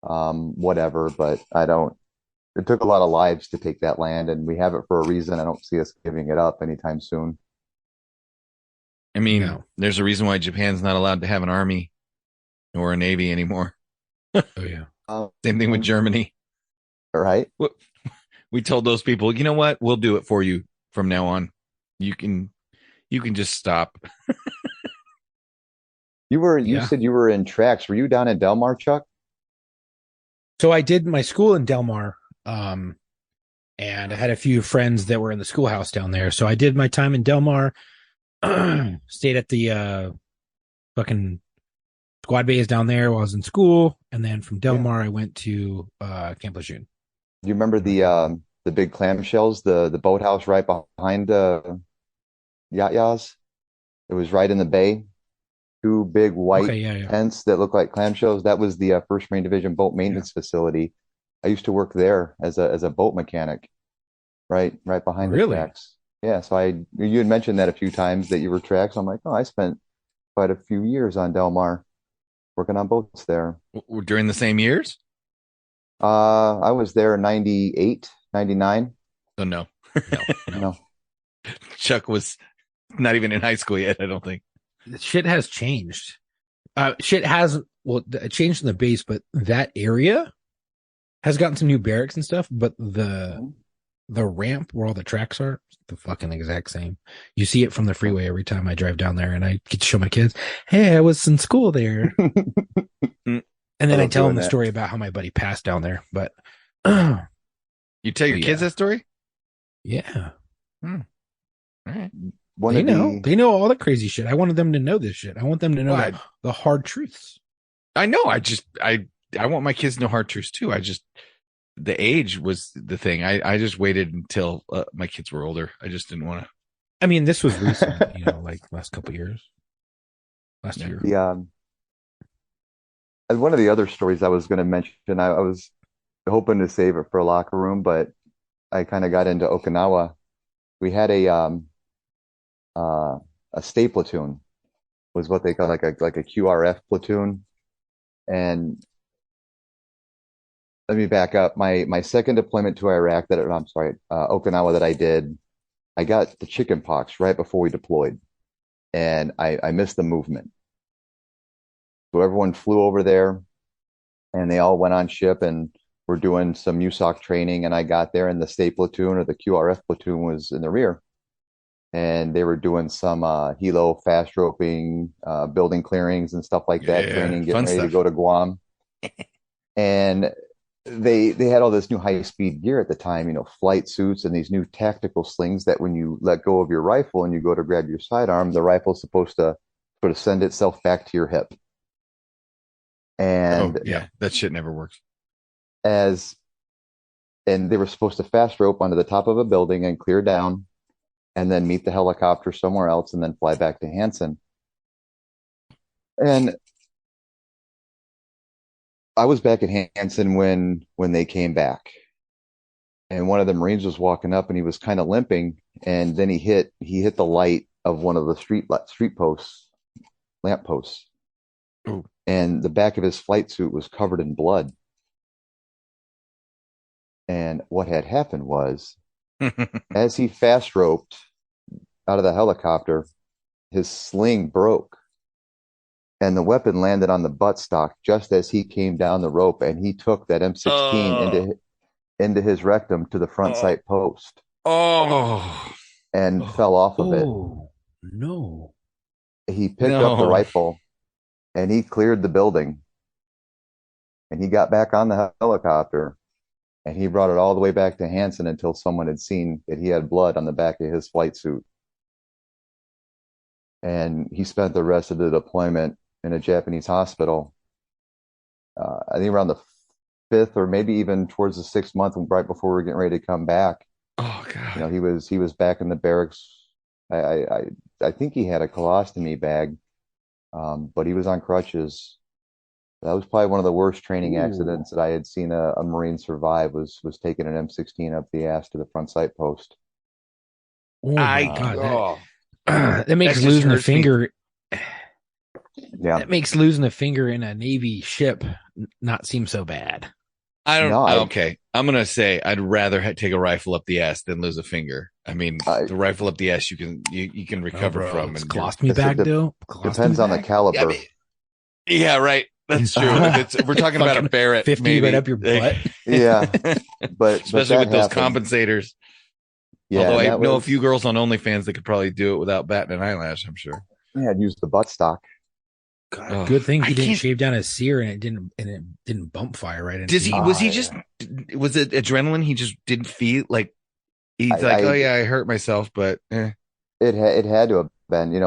whatever. But it took a lot of lives to take that land, and we have it for a reason. I don't see us giving it up anytime soon. I mean, there's a reason why Japan's not allowed to have an army or a navy anymore. Oh yeah. Same thing with Germany. All right. We told those people, you know what? We'll do it for you from now on. You can just stop. You said you were in tracks. Were you down in Delmar, Chuck? So I did my school in Delmar, and I had a few friends that were in the schoolhouse down there. So I did my time in Delmar. Stayed at the fucking squad base down there while I was in school, and then from Delmar I went to Camp Lejeune. Do you remember the big clamshells, the boathouse right behind Yas? It was right in the bay. Two big white tents that look like clamshells. That was the 1st Marine Division boat maintenance facility. I used to work there as a boat mechanic, right behind the tracks. Yeah, so you had mentioned that a few times that you were tracks. I'm like, I spent quite a few years on Delmar working on boats there. During the same years? I was there 98, 99. So no. No. Chuck was not even in high school yet, I don't think. Shit has changed. It changed in the base, but that area has gotten some new barracks and stuff, but the ramp where all the tracks are, the fucking exact same. You see it from the freeway every time I drive down there, and I get to show my kids, hey, I was in school there. And then I tell them the story about how my buddy passed down there. But you tell your kids that story? Yeah. All right. one They of know. the They know all the crazy shit. I wanted them to know this shit. I want them to know Well, the hard truths. I know. I want my kids to know hard truths too. The age was the thing. I just waited until my kids were older. I just didn't want to. I mean, this was recent, like last couple years, last Yeah. year. the and one of the other stories I was going to mention. I was hoping to save it for a locker room, but I kind of got into Okinawa. We had uh, a state platoon was what they call like a QRF platoon. And let me back up. My second deployment to Iraq I'm sorry, Okinawa that I did, I got the chicken pox right before we deployed, and I missed the movement. So everyone flew over there, and they all went on ship and were doing some USOC training. And I got there, and the state platoon or the QRF platoon was in the rear, and they were doing some helo fast roping, building clearings and stuff like that, Yeah, training, getting fun ready to stuff. go to Guam. And they had all this new high speed gear at the time, flight suits and these new tactical slings that when you let go of your rifle and you go to grab your sidearm, the rifle's supposed to sort of send itself back to your hip. Oh And yeah, that shit never works. as and they were supposed to fast rope onto the top of a building and clear down and then meet the helicopter somewhere else and then fly back to Hanson. And I was back at Hanson when they came back. And one of the Marines was walking up and he was kind of limping, and then he hit the light of one of the street posts, lamp posts. Ooh. And the back of his flight suit was covered in blood. And what had happened was, as he fast roped out of the helicopter, his sling broke and the weapon landed on the buttstock just as he came down the rope, and he took that M16 into his rectum to the front sight post Oh and fell off of it. Oh, no. He picked up the no! rifle and he cleared the building, and he got back on the helicopter, and he brought it all the way back to Hanson until someone had seen that he had blood on the back of his flight suit. And he spent the rest of the deployment in a Japanese hospital. I think around the fifth or maybe even towards the 6th month, right before we were getting ready to come back. Oh god! He was back in the barracks. I think he had a colostomy bag, but he was on crutches. That was probably one of the worst training accidents that I had seen a Marine survive. Was taking an M16 up the ass to the front sight post. Oh my I God. oh, That makes that just losing a hurts me. finger. Yeah, That makes losing a finger in a Navy ship not seem so bad. I don't. No, Okay, I'm gonna say I'd rather take a rifle up the ass than lose a finger. I mean, the rifle up the ass you can recover bro, from. It's And colostomy bag, though. depends on the caliber. I mean, yeah, right. That's true. We're talking about a Barrett, 50 maybe. right up your butt. Yeah, but especially that with those happened. compensators. Yeah, Although I that know a was, few girls on OnlyFans that could probably do it without batting an eyelash. I'm sure. yeah, I'd use the buttstock. God, Oh, good thing I he didn't can't- shave down his sear and it didn't bump fire right into Does he? you. Was he just? Was it adrenaline? He just didn't feel like he's I oh yeah, I hurt myself, but it had to have been, the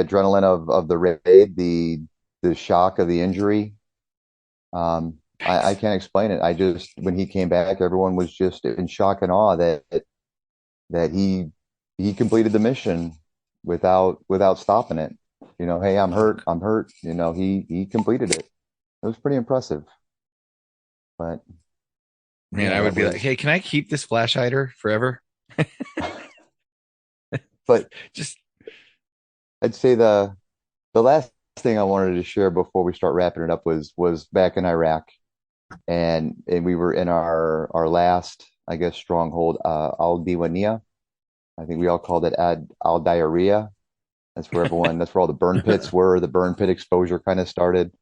adrenaline of the raid, the shock of the injury. I can't explain it. I just when he came back, everyone was just in shock and awe that he completed the mission without stopping it. Hey, I'm hurt. I'm hurt. He completed it. It was pretty impressive. But man, yeah, I would that be like, was. hey, can I keep this flash hider forever? But Just I'd say the last thing I wanted to share before we start wrapping it up was back in Iraq, and we were in our last, I guess, stronghold, Al Diwania. I think we all called it Al Diarrhea. That's where all the burn pits were. The burn pit exposure kind of started,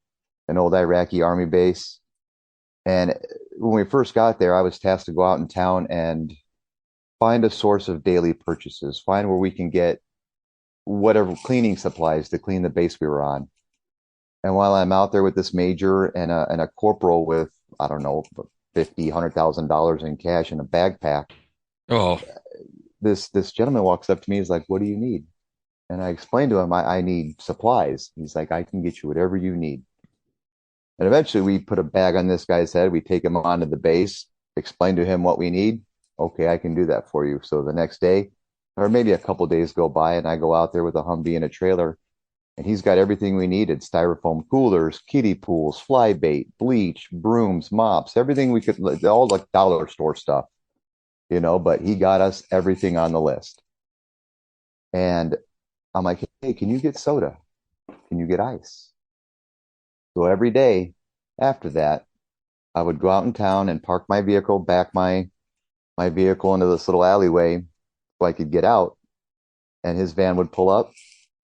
an old Iraqi army base. And when we first got there, I was tasked to go out in town and find a source of daily purchases, find where we can get whatever cleaning supplies to clean the base we were on. And while I'm out there with this major and a corporal with, I don't know, $100,000 in cash in a backpack, oh this gentleman walks up to me. He's like, "What do you need?" And I explained to him, I need supplies. He's like, I can get you whatever you need. And eventually we put a bag on this guy's head. We take him onto the base, explain to him what we need. Okay, I can do that for you. So the next day, or maybe a couple days go by, and I go out there with a Humvee and a trailer, and he's got everything we needed: styrofoam coolers, kiddie pools, fly bait, bleach, brooms, mops, everything we could, all like dollar store stuff, but he got us everything on the list. And I'm like, hey, can you get soda? Can you get ice? So every day after that, I would go out in town and park my vehicle, back my vehicle into this little alleyway so I could get out. And his van would pull up,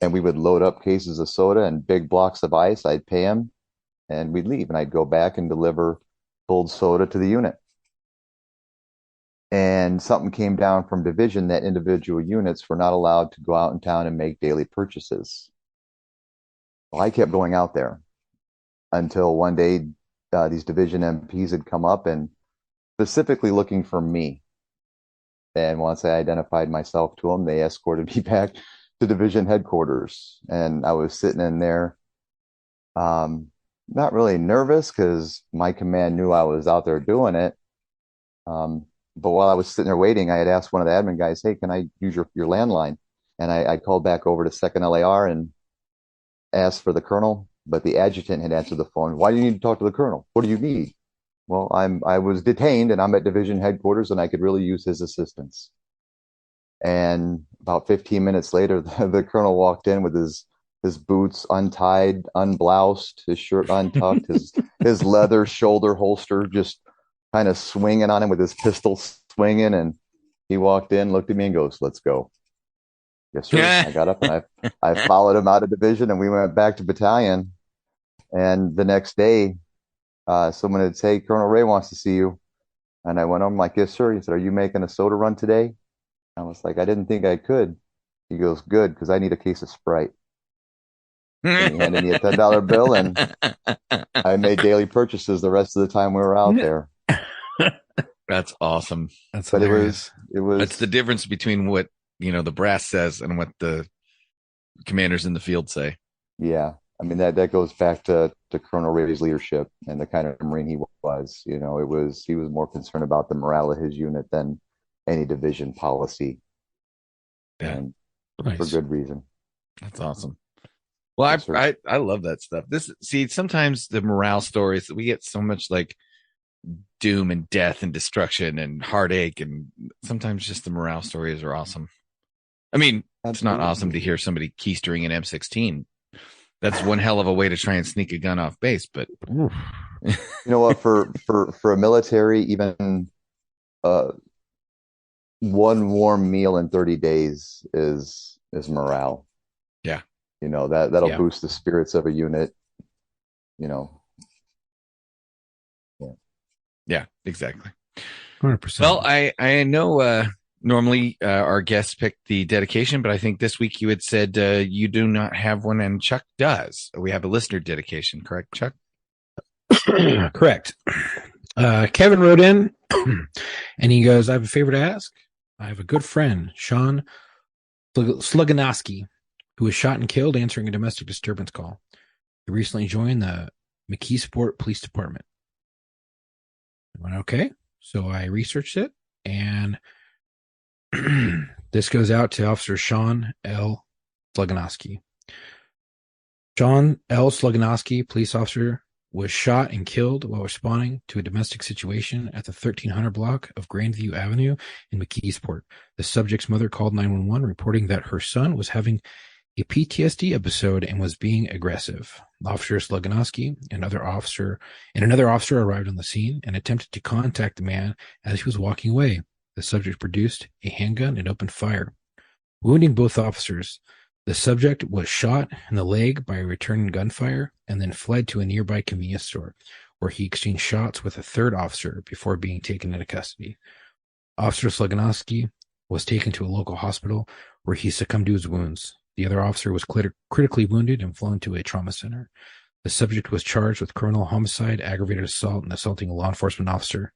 and we would load up cases of soda and big blocks of ice. I'd pay him, and we'd leave. And I'd go back and deliver cold soda to the unit. And something came down from division that individual units were not allowed to go out in town and make daily purchases. Well, I kept going out there until one day these division MPs had come up and specifically looking for me. And once I identified myself to them, they escorted me back to division headquarters. And I was sitting in there, not really nervous because my command knew I was out there doing it. But while I was sitting there waiting, I had asked one of the admin guys, hey, can I use your landline? And I called back over to 2nd LAR and asked for the colonel, but the adjutant had answered the phone. Why do you need to talk to the colonel? What do you need? Well, I was detained and I'm at division headquarters and I could really use his assistance. And about 15 minutes later, the colonel walked in with his boots untied, unbloused, his shirt untucked, his leather shoulder holster just kind of swinging on him with his pistol swinging. And he walked in, looked at me and goes, let's go. Yes, sir. I got up and I followed him out of division and we went back to battalion. And the next day, someone would say, Colonel Ray wants to see you. And I went, I'm like, yes, sir. He said, are you making a soda run today? I was like, I didn't think I could. He goes, good, because I need a case of Sprite. And he handed me a $10 bill and I made daily purchases the rest of the time we were out there. That's awesome. That's But hilarious. it was That's the difference between what, the brass says and what the commanders in the field say. Yeah. I mean, that goes back to Colonel Ray's leadership and the kind of Marine he was. He was more concerned about the morale of his unit than any division policy. Yeah. And Nice. for good reason. That's awesome. Well, Yes, sir. I love that stuff. Sometimes the morale stories, we get so much like doom and death and destruction and heartache, and sometimes just the morale stories are awesome. I mean, it's not awesome to hear somebody keystering an M16. That's one hell of a way to try and sneak a gun off base, but You know what? For a military, even one warm meal in 30 days is morale. Yeah. That'll Yeah. boost the spirits of a unit. yeah, exactly. 100%. Well, I know normally our guests pick the dedication, but I think this week you had said you do not have one, and Chuck does. We have a listener dedication, correct, Chuck? Correct. Kevin wrote in and he goes, I have a favor to ask. I have a good friend, Sean Sluganoski, who was shot and killed answering a domestic disturbance call. He recently joined the McKeesport Police Department. I went, okay. So I researched it, and this goes out to Officer Sean L. Sluganoski. Sean L. Sluganoski, police officer, was shot and killed while responding to a domestic situation at the 1300 block of Grandview Avenue in McKeesport. The subject's mother called 911, reporting that her son was having a PTSD episode and was being aggressive. Officer Sluganoski and another officer arrived on the scene and attempted to contact the man as he was walking away. The subject produced a handgun and opened fire, wounding both officers. The subject was shot in the leg by a returning gunfire and then fled to a nearby convenience store, where he exchanged shots with a third officer before being taken into custody. Officer Sluganoski was taken to a local hospital where he succumbed to his wounds. The other officer was critically wounded and flown to a trauma center. The subject was charged with criminal homicide, aggravated assault, and assaulting a law enforcement officer,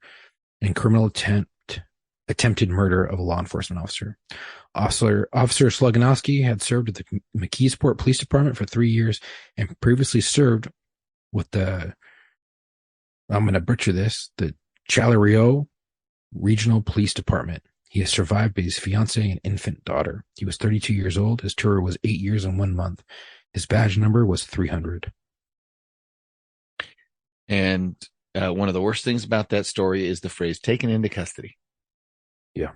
and criminal attempt attempted murder of a law enforcement officer. Officer Sloganowski had served at the McKeesport Police Department for 3 years and previously served with I'm going to butcher this, the Chalario Regional Police Department. He is survived by his fiancée and infant daughter. He was 32 years old. His tour was 8 years and 1 month. His badge number was 300. And one of the worst things about that story is the phrase "taken into custody." Yeah,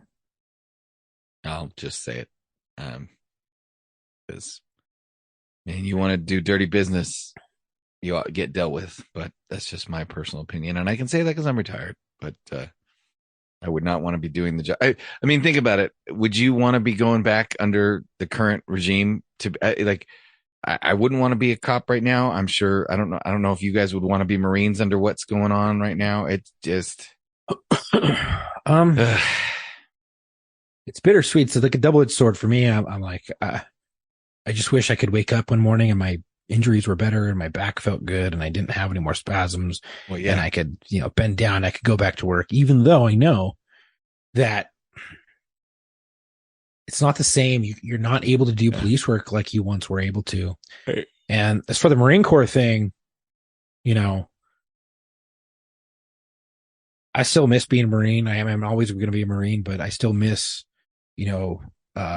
I'll just say it. Because, man, you want to do dirty business, you ought to get dealt with. But that's just my personal opinion, and I can say that because I'm retired. But I would not want to be doing the job. I mean, think about it. Would you want to be going back under the current regime to like? I wouldn't want to be a cop right now. I'm sure. I don't know if you guys would want to be Marines under what's going on right now. It's just, it's bittersweet. It's like a double-edged sword for me. I'm like, I just wish I could wake up one morning and my injuries were better and my back felt good and I didn't have any more spasms. Well, yeah. And I could, bend down. I could go back to work, even though I know that it's not the same. You're not able to do police work like you once were able to. Right. And as for the Marine Corps thing, I still miss being a Marine. I'm always going to be a Marine, but I still miss, you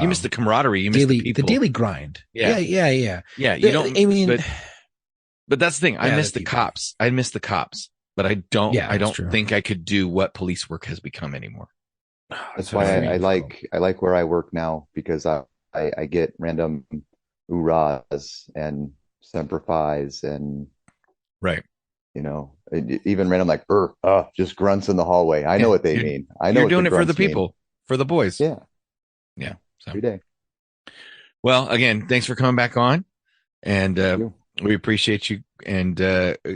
miss the camaraderie. You miss the people. The daily grind. Yeah. Yeah. You don't. I mean, but that's the thing. I miss the people. cops. I miss the cops, but I don't. Yeah, I don't think I could do what police work has become anymore. That's why I like where I work now, because I get random hoorahs and semper fis and right. Even random like just grunts in the hallway. I know what they mean. I know you're doing it for the mean. people, for the boys. Yeah. So. Every day. Well, again, thanks for coming back on, and we appreciate you and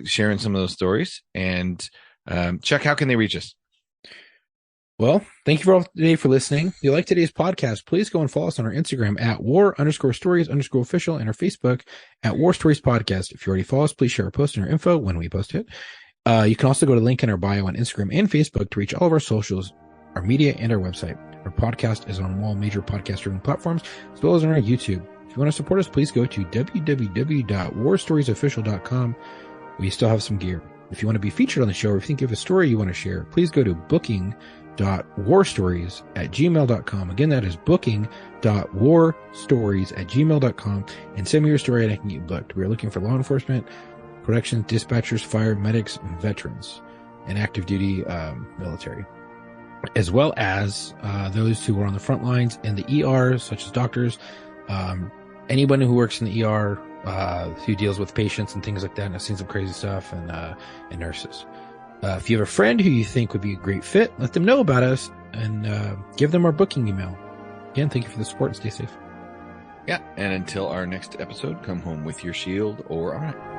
sharing some of those stories. And Chuck, how can they reach us? Well, thank you for all today for listening. If you like today's podcast, please go and follow us on our Instagram at war_stories_official and our Facebook at War Stories Podcast. If you already follow us, please share our post and our info when we post it. You can also go to link in our bio on Instagram and Facebook to reach all of our socials, our media, and our website. Our podcast is on all major podcast streaming platforms, as well as on our YouTube. If you want to support us, please go to www.warstoriesofficial.com. We still have some gear. If you want to be featured on the show, or if you think you have a story you want to share, please go to booking.warstories@gmail.com. Again, that is booking.warstories@gmail.com, and send me your story and I can get booked. We are looking for law enforcement, corrections, dispatchers, fire, medics, and veterans, and active duty military, as well as those who are on the front lines in the ER, such as doctors, anyone who works in the ER, who deals with patients and things like that. And I've seen some crazy stuff, and nurses. If you have a friend who you think would be a great fit, let them know about us and give them our booking email. Again, thank you for the support and stay safe. Yeah. And until our next episode, come home with your shield or all right.